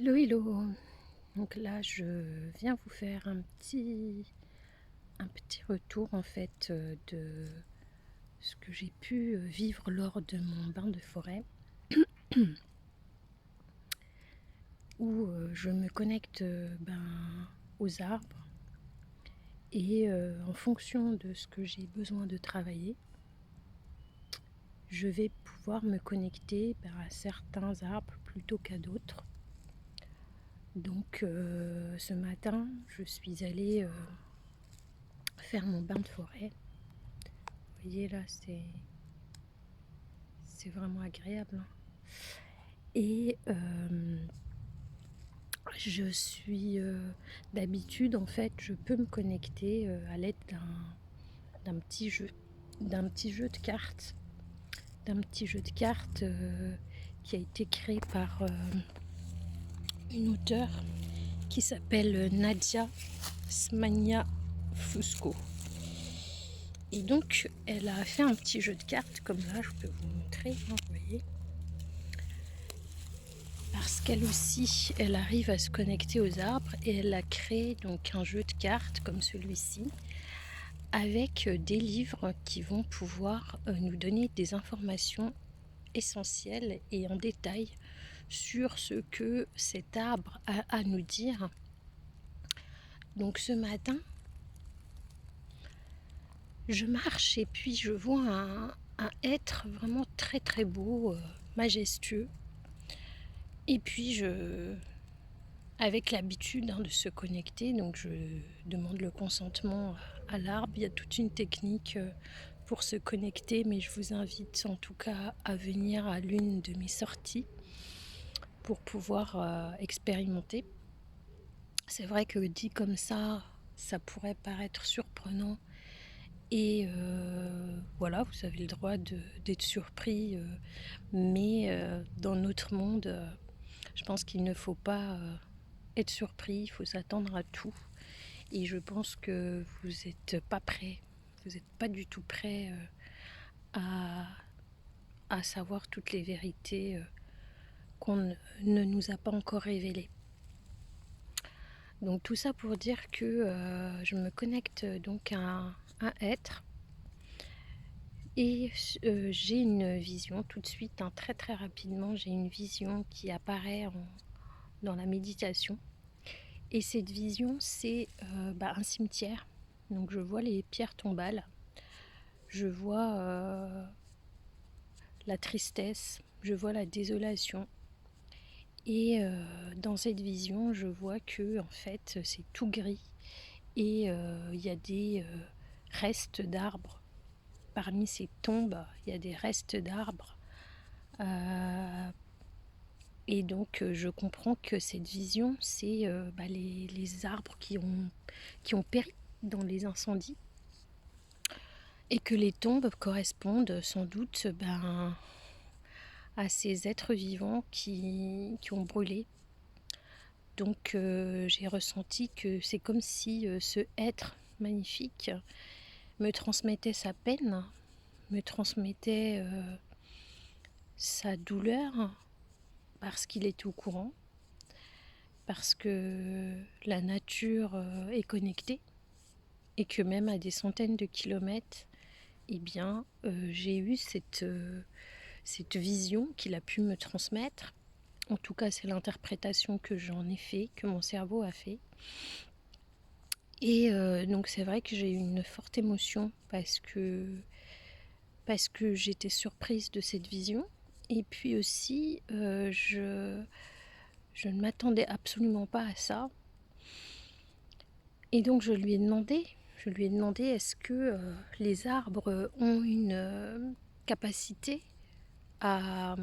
Hello, hello. Donc là, je viens vous faire un petit retour en fait de ce que j'ai pu vivre lors de mon bain de forêt où je me connecte aux arbres et en fonction de ce que j'ai besoin de travailler, je vais pouvoir me connecter à certains arbres plutôt qu'à d'autres. Donc ce matin, je suis allée faire mon bain de forêt. Vous voyez là, c'est vraiment agréable, hein. Et je suis d'habitude en fait, je peux me connecter à l'aide d'un petit jeu, d'un petit jeu de cartes qui a été créé par une auteure qui s'appelle Nadia Smania Fusco. Et donc, elle a fait un petit jeu de cartes, comme là, je peux vous montrer, hein, vous voyez. Parce qu'elle aussi, elle arrive à se connecter aux arbres et elle a créé donc un jeu de cartes comme celui-ci avec des livres qui vont pouvoir nous donner des informations essentielles et en détail sur ce que cet arbre a à nous dire. Donc ce matin, je marche et puis je vois un être vraiment très très beau, majestueux. Et puis avec l'habitude de se connecter, donc je demande le consentement à l'arbre. Il y a toute une technique pour se connecter, mais je vous invite en tout cas à venir à l'une de mes sorties pour pouvoir expérimenter. C'est vrai que dit comme ça pourrait paraître surprenant. Et voilà, vous avez le droit d'être surpris, mais dans notre monde, je pense qu'il ne faut pas être surpris, il faut s'attendre à tout. Et je pense que vous n'êtes pas prêt, vous n'êtes pas du tout prêt à savoir toutes les vérités qu'on ne nous a pas encore révélées. Donc tout ça pour dire que je me connecte donc à un être et j'ai une vision tout de suite, hein, très très rapidement, j'ai une vision qui apparaît dans la méditation. Et cette vision, c'est un cimetière. Donc je vois les pierres tombales, je vois la tristesse, je vois la désolation. Et dans cette vision, je vois que en fait, c'est tout gris et il y a des restes d'arbres. Parmi ces tombes, il y a des restes d'arbres. Et donc, je comprends que cette vision, c'est les arbres qui ont péri dans les incendies. Et que les tombes correspondent sans doute à ces êtres vivants qui ont brûlé. Donc j'ai ressenti que c'est comme si ce être magnifique me transmettait sa peine, me transmettait sa douleur, parce qu'il était au courant, parce que la nature est connectée et que même à des centaines de kilomètres, eh bien, j'ai eu cette vision qu'il a pu me transmettre. En tout cas, c'est l'interprétation que j'en ai fait, que mon cerveau a fait. Et donc c'est vrai que j'ai eu une forte émotion parce que j'étais surprise de cette vision. Et puis aussi, je ne m'attendais absolument pas à ça. Et donc je lui ai demandé est-ce que les arbres ont une capacité à,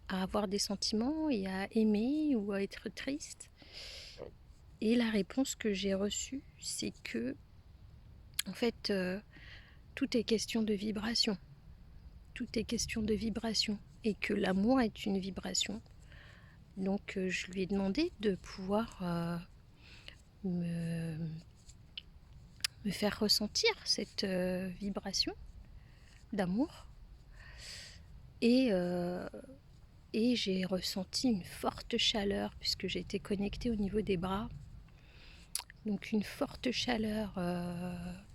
à avoir des sentiments et à aimer ou à être triste. Et la réponse que j'ai reçue, c'est que en fait, tout est question de vibration. Tout est question de vibration. Et que l'amour est une vibration. Donc je lui ai demandé de pouvoir me faire ressentir cette vibration d'amour. Et et j'ai ressenti une forte chaleur puisque j'étais connectée au niveau des bras. Donc une forte chaleur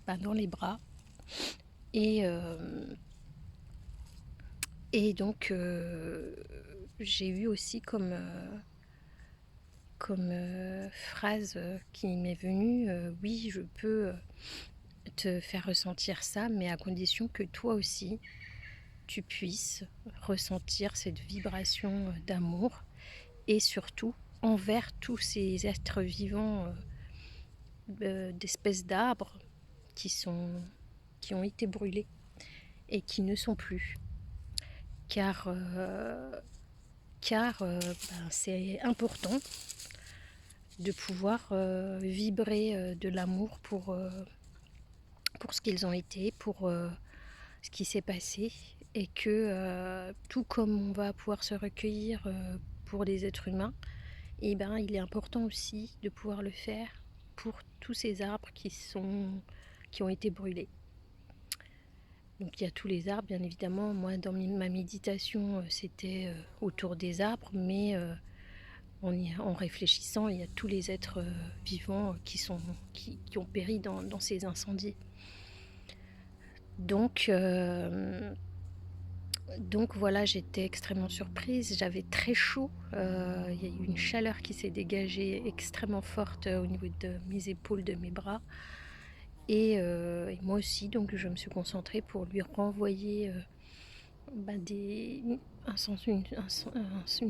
dans les bras. Et, donc j'ai eu aussi comme phrase qui m'est venue, oui, je peux te faire ressentir ça, mais à condition que toi aussi, tu puisses ressentir cette vibration d'amour et surtout envers tous ces êtres vivants d'espèces d'arbres qui ont été brûlés et qui ne sont plus. Car c'est important de pouvoir vibrer de l'amour pour ce qu'ils ont été, pour ce qui s'est passé, et que tout comme on va pouvoir se recueillir pour les êtres humains, et ben, il est important aussi de pouvoir le faire pour tous ces arbres qui ont été brûlés. Donc il y a tous les arbres, bien évidemment. Moi, dans ma méditation, c'était autour des arbres, mais en réfléchissant, il y a tous les êtres vivants qui ont péri dans ces incendies. Donc voilà, j'étais extrêmement surprise, j'avais très chaud, il y a eu une chaleur qui s'est dégagée extrêmement forte au niveau de mes épaules, de mes bras, et moi aussi, donc je me suis concentrée pour lui renvoyer une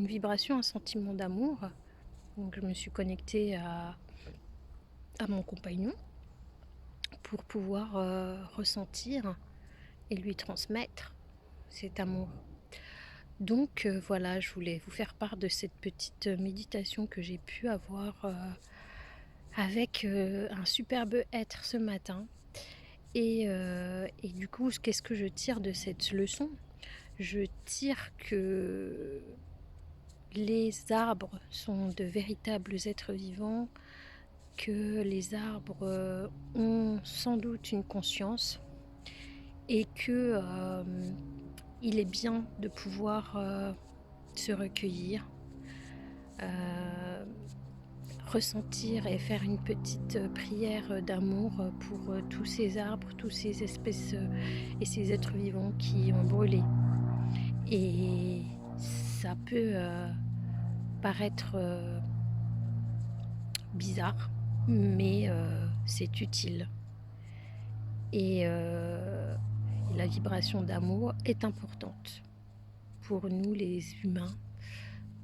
vibration, un sentiment d'amour. Donc je me suis connectée à mon compagnon pour pouvoir ressentir et lui transmettre cet amour. Donc voilà, je voulais vous faire part de cette petite méditation que j'ai pu avoir avec un superbe être ce matin. Et du coup, qu'est-ce que je tire de cette leçon? Je tire que les arbres sont de véritables êtres vivants, que les arbres ont sans doute une conscience, et que il est bien de pouvoir se recueillir, ressentir et faire une petite prière d'amour pour tous ces arbres, tous ces espèces et ces êtres vivants qui ont brûlé. Et ça peut paraître bizarre, mais c'est utile. Et la vibration d'amour est importante pour nous les humains.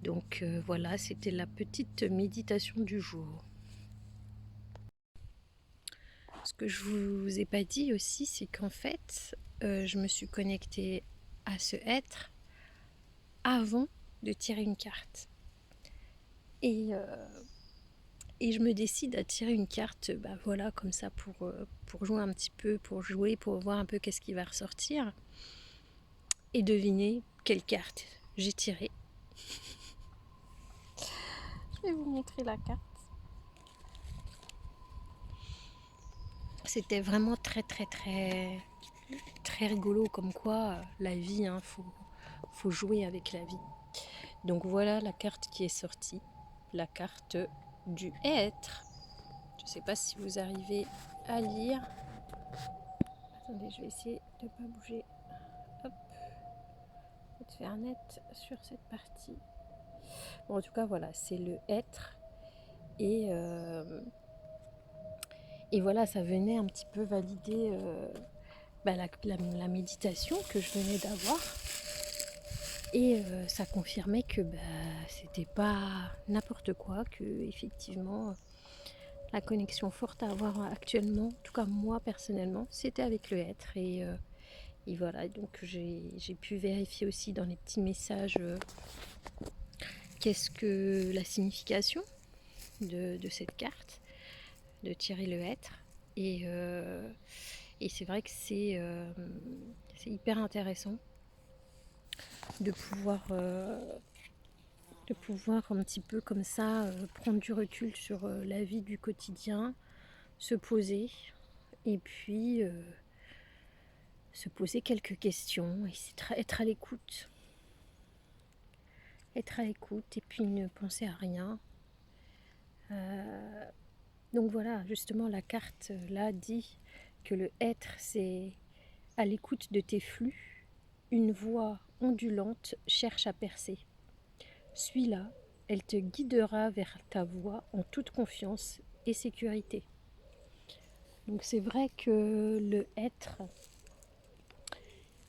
Donc voilà, c'était la petite méditation du jour. Ce que je vous ai pas dit aussi, c'est qu'en fait, je me suis connectée à ce être avant de tirer une carte. Et je me décide à tirer une carte, voilà, comme ça, pour jouer un petit peu, pour voir un peu qu'est-ce qui va ressortir. Et devinez quelle carte j'ai tirée. Je vais vous montrer la carte. C'était vraiment très très très très rigolo, comme quoi la vie, faut jouer avec la vie. Donc voilà la carte qui est sortie, la carte du être. Je ne sais pas si vous arrivez à lire. Attendez, je vais essayer de ne pas bouger. Hop, de faire net sur cette partie. Bon, en tout cas, voilà, c'est le être. Et voilà, ça venait un petit peu valider la méditation que je venais d'avoir. Et ça confirmait que c'était pas n'importe quoi, que effectivement la connexion forte à avoir actuellement, en tout cas moi personnellement, c'était avec le être. Et voilà, donc j'ai pu vérifier aussi dans les petits messages qu'est-ce que la signification de cette carte, de tirer le être. Et c'est vrai que c'est hyper intéressant de pouvoir un petit peu comme ça prendre du recul sur la vie du quotidien, se poser, et puis se poser quelques questions et être à l'écoute. être à l'écoute et puis ne penser à rien. Donc voilà, justement, la carte là dit que le être, c'est à l'écoute de tes flux, une voix ondulante cherche à percer. Suis-la, elle te guidera vers ta voie en toute confiance et sécurité. Donc c'est vrai que le être,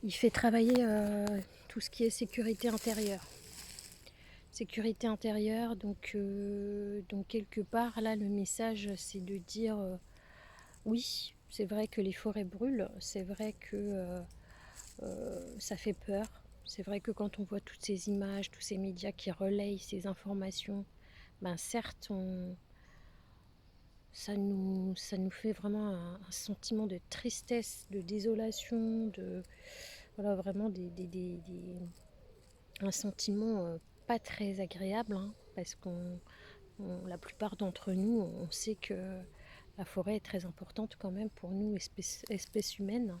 il fait travailler tout ce qui est sécurité intérieure. Sécurité intérieure, donc quelque part, là, le message, c'est de dire oui, c'est vrai que les forêts brûlent, c'est vrai que ça fait peur, c'est vrai que quand on voit toutes ces images, tous ces médias qui relayent ces informations, ben certes, ça nous fait vraiment un sentiment de tristesse, de désolation, de voilà, vraiment un sentiment pas très agréable, hein, parce qu'on la plupart d'entre nous, on sait que la forêt est très importante quand même pour nous, espèce humaine.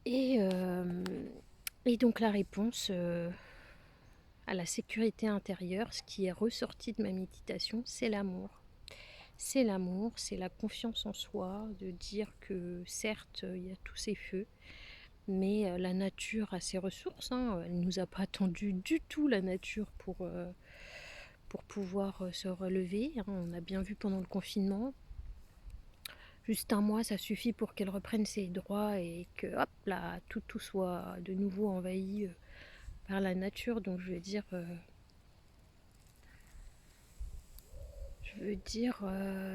Et, euh, et donc la réponse à la sécurité intérieure, ce qui est ressorti de ma méditation, c'est l'amour. C'est l'amour, c'est la confiance en soi, de dire que certes, il y a tous ces feux, mais la nature a ses ressources, hein. Elle ne nous a pas attendu du tout, la nature, pour pouvoir se relever, hein. On a bien vu pendant le confinement, juste un mois, ça suffit pour qu'elle reprenne ses droits et que hop là, tout soit de nouveau envahi par la nature. Donc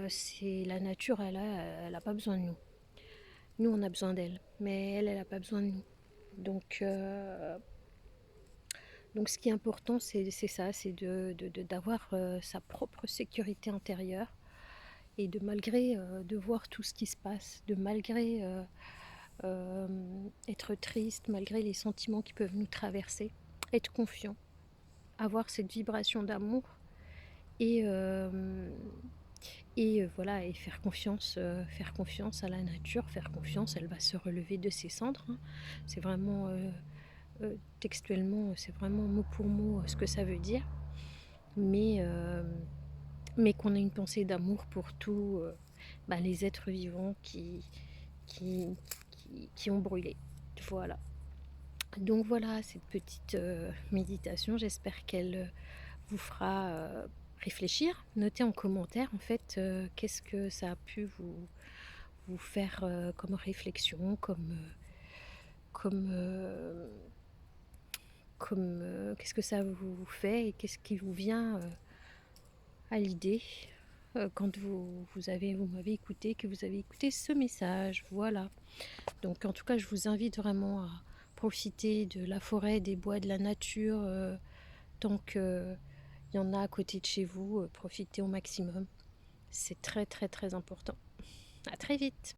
c'est la nature, elle a pas besoin de nous. Nous, on a besoin d'elle, mais elle a pas besoin de nous. Donc, euh, donc ce qui est important, c'est ça, c'est d'avoir sa propre sécurité intérieure et de malgré de voir tout ce qui se passe, de malgré être triste, malgré les sentiments qui peuvent nous traverser, être confiant, avoir cette vibration d'amour et, euh, voilà, et faire confiance à la nature, faire confiance, elle va se relever de ses cendres, hein. C'est vraiment textuellement, c'est vraiment mot pour mot ce que ça veut dire, mais, mais qu'on a une pensée d'amour pour tous les êtres vivants qui, qui ont brûlé. Voilà. Donc voilà cette petite méditation, j'espère qu'elle vous fera réfléchir. Notez en commentaire en fait qu'est-ce que ça a pu vous faire comme réflexion, comme qu'est-ce que ça vous fait et qu'est-ce qui vous vient à l'idée quand vous m'avez écouté, que vous avez écouté ce message. Voilà. Donc en tout cas, je vous invite vraiment à profiter de la forêt, des bois, de la nature, tant qu'il y en a à côté de chez vous. Profitez au maximum. C'est très très très important. À très vite.